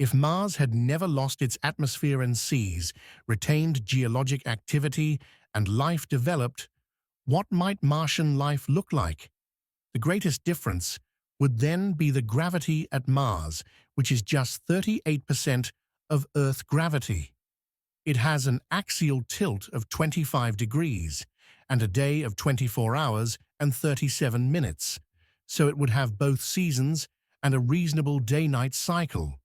If Mars had never lost its atmosphere and seas, retained geologic activity, and life developed, what might Martian life look like? The greatest difference would then be the gravity at Mars, which is just 38% of Earth gravity. It has an axial tilt of 25 degrees and a day of 24 hours and 37 minutes, so it would have both seasons and a reasonable day-night cycle.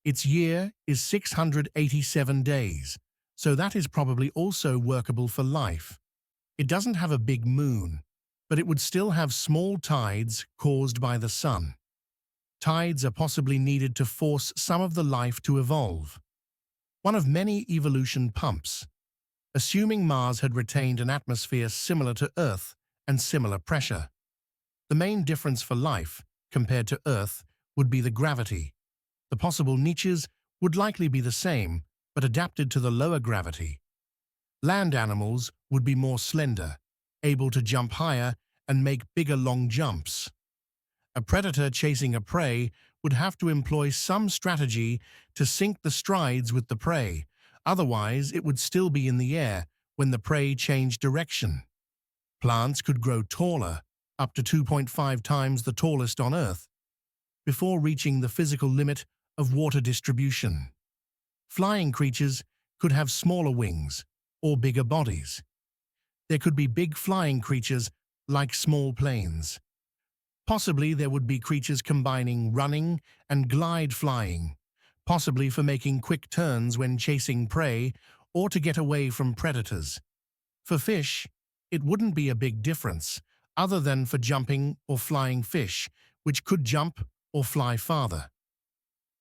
Its year is 687 days, so that is probably also workable for life. It doesn't have a big moon, but it would still have small tides caused by the sun. Tides are possibly needed to force some of the life to evolve. One of many evolution pumps. Assuming Mars had retained an atmosphere similar to Earth and similar pressure. The main difference for life, compared to Earth, would be the gravity. The possible niches would likely be the same, but adapted to the lower gravity. Land animals would be more slender, able to jump higher and make bigger long jumps. A predator chasing a prey would have to employ some strategy to sync the strides with the prey, otherwise it would still be in the air when the prey changed direction. Plants could grow taller, up to 2.5 times the tallest on Earth, before reaching the physical limit of water distribution. Flying creatures could have smaller wings or bigger bodies. There could be big flying creatures like small planes. Possibly there would be creatures combining running and glide flying, possibly for making quick turns when chasing prey or to get away from predators. For fish, it wouldn't be a big difference, other than for jumping or flying fish, which could jump or fly farther.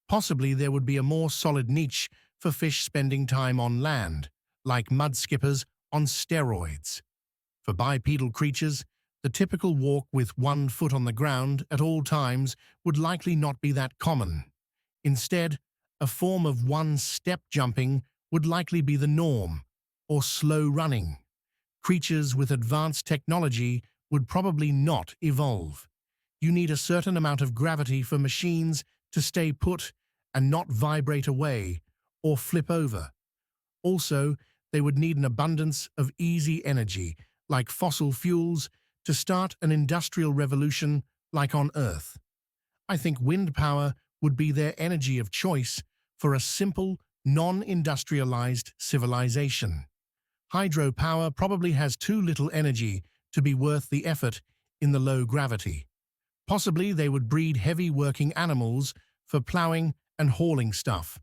Possibly there would be a more solid niche for fish spending time on land, like mud skippers on steroids. For bipedal creatures, the typical walk with one foot on the ground at all times would likely not be that common. Instead, a form of one-step jumping would likely be the norm, or slow running. Creatures with advanced technology would probably not evolve. You need a certain amount of gravity for machines to stay put and not vibrate away or flip over. Also, they would need an abundance of easy energy, like fossil fuels, to start an industrial revolution like on Earth. I think wind power would be their energy of choice for a simple, non-industrialized civilization. Hydropower probably has too little energy to be worth the effort in the low gravity. Possibly they would breed heavy working animals for plowing and hauling stuff.